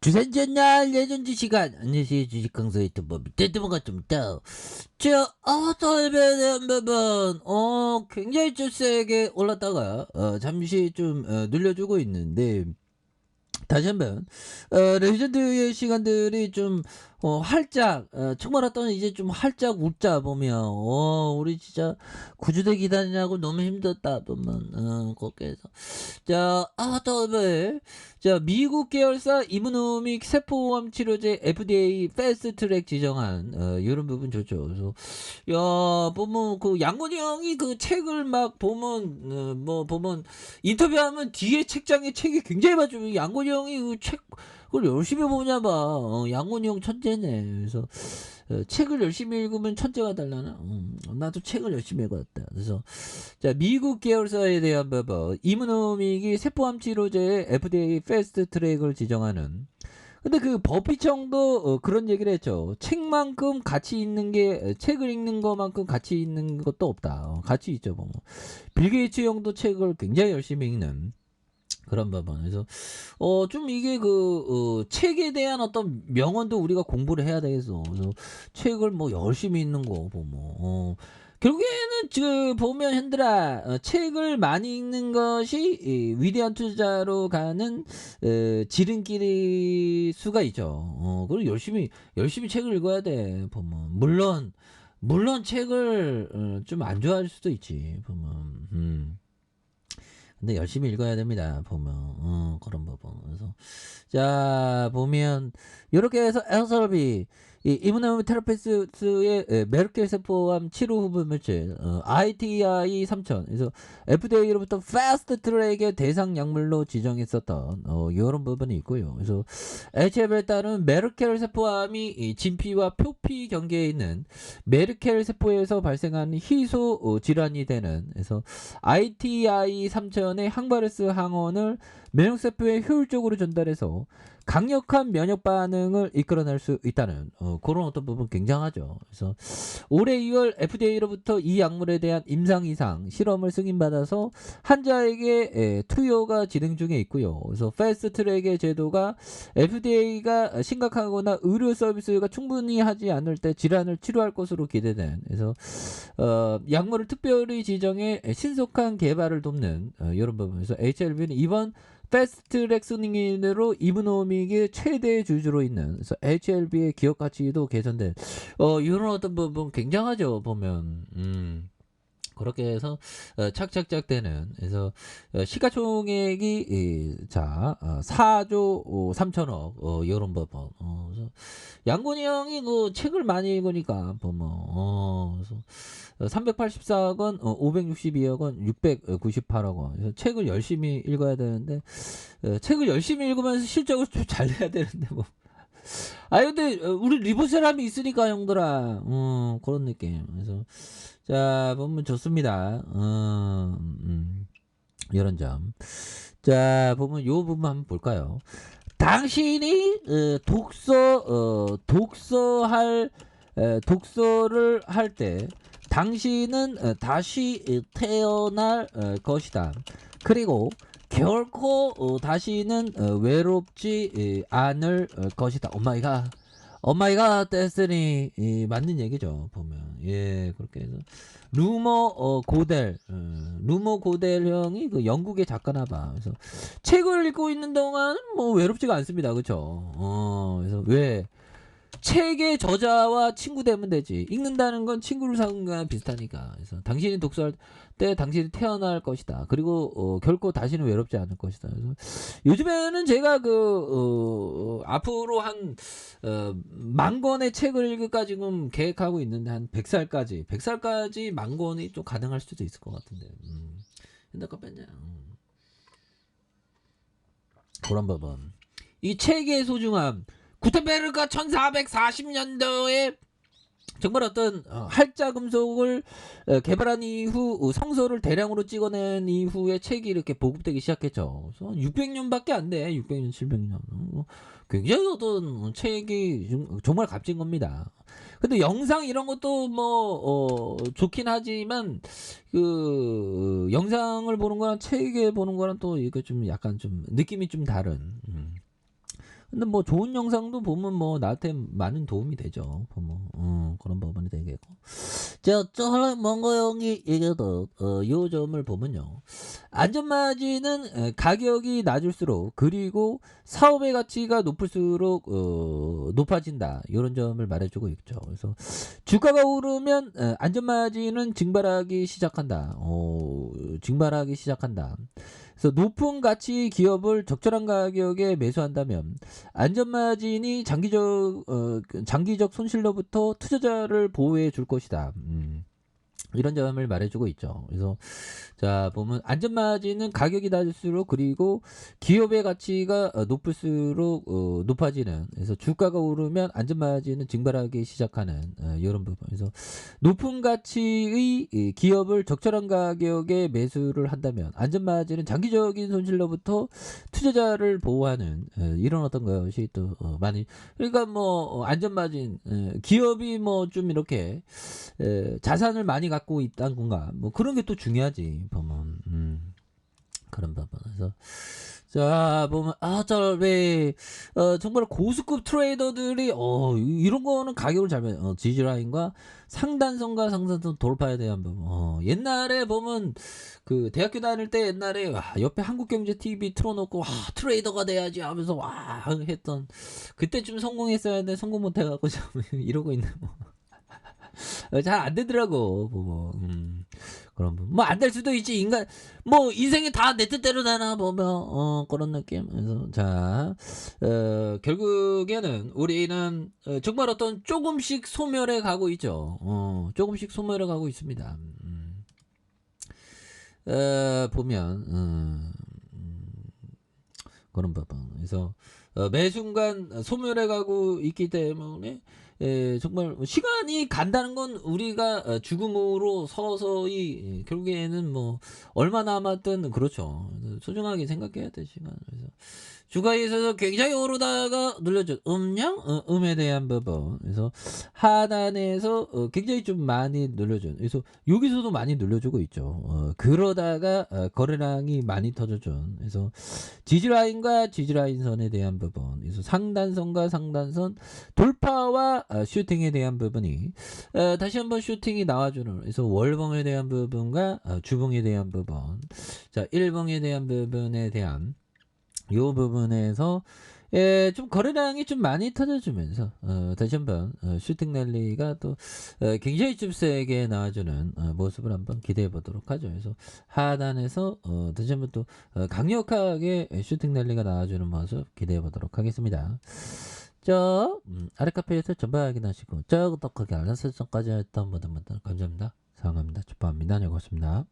주산전날 레전드 시간 안녕하세요. 주식 강사 유튜버 밑에드문 같습니다. 자, 설명에 대한 부분 굉장히 좀 세게 올랐다가 잠시 좀 눌려주고 있는데, 다시 한번 레전드의 시간들이 좀 활짝 정말 어떤 이제 좀 활짝 웃자 보면 우리 진짜 구주대 기다리냐고 너무 힘들다 보면 거기에서 자, 미국 계열사 이무노믹 세포암 치료제 FDA 패스트트랙 지정한 이런 부분 좋죠. 그래서 야 보면 그 양곤이 형이 그 책을 막 보면 뭐 보면 인터뷰하면 뒤에 책장에 책이 굉장히 많죠. 양곤이 형이 그 책 그걸 열심히 보냐 봐. 양곤이 형 천재네. 그래서 책을 열심히 읽으면 천재가 달라나? 나도 책을 열심히 읽었다. 그래서 자, 미국 계열사에 대한 부분 이무노믹이 세포암 치료제의 FDA 패스트 트랙을 지정하는. 근데 그 버피청도 그런 얘기를 했죠. 책만큼 가치 있는 게 책을 읽는 것만큼 가치 있는 것도 없다. 가치 있죠. 뭐. 빌 게이츠 형도 책을 굉장히 열심히 읽는 그런 부분. 그래서 좀 이게 책에 대한 어떤 명언도 우리가 공부를 해야 되겠어. 그래서 책을 뭐 열심히 읽는 거 보면 결국에는 보면 현들아 책을 많이 읽는 것이 이 위대한 투자로 가는 지름길일 수가 있죠. 그리고 열심히 책을 읽어야 돼 보면. 물론 책을 좀 안 좋아할 수도 있지 보면. 근데 열심히 읽어야 됩니다 보면. 그런 부분. 그래서 자 보면 이렇게 해서 엘설비 이 이무노미 테라피스의 메르켈 세포암 치료 후보 물질 ITI 3000 그래서 FDA로부터 패스트 트랙의 대상 약물로 지정했었던 이런 부분이 있고요. 그래서 HF에 따른 메르켈 세포암이 이 진피와 표피 경계에 있는 메르켈 세포에서 발생하는 희소 질환이 되는. 그래서 ITI 3000의 항바르스 항원을 면역세포에 효율적으로 전달해서 강력한 면역 반응을 이끌어낼 수 있다는 그런 어떤 부분 굉장하죠. 그래서 올해 2월 FDA로부터 이 약물에 대한 임상 이상 실험을 승인받아서 환자에게 투여가 진행 중에 있고요. 그래서 패스트 트랙의 제도가 FDA가 심각하거나 의료 서비스가 충분히 하지 않을 때 질환을 치료할 것으로 기대된. 그래서 약물을 특별히 지정해 신속한 개발을 돕는 이런 부분에서 HLB는 이번 패스트트랙 승인으로 이브노믹의 최대 주주로 있는. 그래서 HLB의 기업 가치도 개선된. 이런 어떤 부분 굉장하죠 보면. 그렇게 해서 착착착 되는. 그래서 시가총액이 4조 3천억 이런 부분. 그래서 양곤이 형이 그 책을 많이 읽으니까 보면 그래서 384억 원, 562억 원, 698억 원. 그래서 책을 열심히 읽어야 되는데 책을 열심히 읽으면서 실적을 좀 잘 내야 되는데 뭐. 근데 우리 리보세람이 있으니까 형들아. 그런 느낌. 그래서 자 보면 좋습니다. 이런 점. 자 보면 요 부분 한번 볼까요? 당신이 독서를 할 때 당신은 다시 태어날 것이다. 그리고 결코 다시는 외롭지 않을 것이다. 오마이갓 데스니 맞는 얘기죠 보면. 예, 그렇게 해서 루머 고델 형이 그 영국의 작가나봐. 그래서 책을 읽고 있는 동안 뭐 외롭지가 않습니다. 그쵸? 그래서 왜 책의 저자와 친구 되면 되지. 읽는다는 건 친구를 사는 거랑 비슷하니까. 그래서 당신이 독서할 때 당신이 태어날 것이다. 그리고 결코 다시는 외롭지 않을 것이다. 그래서 요즘에는 제가 앞으로 한 만 권의 책을 읽을까 지금 계획하고 있는데 한 100살까지 만 권이 좀 가능할 수도 있을 것 같은데. 핸드폰 뺐냐? 그런 부분. 이 책의 소중함. 구텐베르가 1440년도에 정말 어떤 할자 금속을 개발한 이후 성서를 대량으로 찍어낸 이후에 책이 이렇게 보급되기 시작했죠. 그래서 600년밖에 안 돼. 600년, 700년. 굉장히 어떤 책이 정말 값진 겁니다. 근데 영상 이런 것도 뭐 좋긴 하지만 그 영상을 보는 거랑 책에 보는 거랑 또 이거 좀 약간 좀 느낌이 좀 다른. 근데 뭐 좋은 영상도 보면 뭐 나한테 많은 도움이 되죠. 보면 그런 부분이 되겠고. 저 하나 뭔가 형이 얘기하던 요 점을 보면요. 안전마진은 가격이 낮을수록 그리고 사업의 가치가 높을수록 높아진다. 요런 점을 말해주고 있죠. 그래서 주가가 오르면 안전마진은 증발하기 시작한다. 증발하기 시작한다. 그래서 높은 가치 기업을 적절한 가격에 매수한다면 안전마진이 장기적 손실로부터 투자자를 보호해 줄 것이다. 이런 점을 말해주고 있죠. 그래서 자 보면 안전마진은 가격이 낮을수록 그리고 기업의 가치가 높을수록 높아지는, 그래서 주가가 오르면 안전마진은 증발하기 시작하는 이런 부분. 그래서 높은 가치의 이 기업을 적절한 가격에 매수를 한다면 안전마진은 장기적인 손실로부터 투자자를 보호하는 이런 어떤 것이 또 많이, 그러니까 뭐 안전마진 기업이 뭐 좀 이렇게 자산을 많이 갖고 있다는 건가 뭐 그런 게 또 중요하지 보면. 그런 부분에서 자 보면 왜 정말 고수급 트레이더들이 이런 거는 가격을 잘 지지라인과 상단선과 상단선 돌파에 대한 부분. 옛날에 보면 그 대학교 다닐 때 옛날에 옆에 한국경제TV 틀어놓고 트레이더가 돼야지 하면서 했던, 그때쯤 성공했어야 돼. 성공 못해갖고 이러고 있는 뭐. 잘 안 되더라고 보고. 그런 부분 뭐 안 될 수도 있지. 인간 뭐 인생이 다 내 뜻대로 되나 보면 그런 느낌. 그래서 자 결국에는 우리는 정말 어떤 조금씩 소멸해 가고 있죠. 조금씩 소멸해 가고 있습니다. 보면 그런 부분. 그래서 매 순간 소멸해 가고 있기 때문에 정말 시간이 간다는 건 우리가 죽음으로 서서히 결국에는 뭐 얼마 남았든 그렇죠. 소중하게 생각해야 돼 시간. 그래서 주가에 있어서 굉장히 오르다가 눌려줘 음에 대한 부분. 그래서 하단에서 굉장히 좀 많이 눌려줘. 그래서 여기서도 많이 눌려주고 있죠. 그러다가 거래량이 많이 터져준. 그래서 지지라인과 지지라인선에 대한 부분, 그래서 상단선과 상단선 돌파와 슈팅에 대한 부분이 다시 한번 슈팅이 나와주는, 그래서 월봉에 대한 부분과 주봉에 대한 부분, 자 일봉에 대한 부분에 대한 요 부분에서 좀 거래량이 좀 많이 터져주면서 다시 한번 슈팅 랠리가 또 굉장히 좀 세게 나와주는 모습을 한번 기대해 보도록 하죠. 그래서 하단에서 다시 한번 또 강력하게 슈팅 랠리가 나와주는 모습 기대해 보도록 하겠습니다. 아래 카페에서 전방 확인하시고 구독하기 알람 설정까지 했던 모든 분들 감사합니다. 사랑합니다. 축복합니다. 네, 고맙습니다.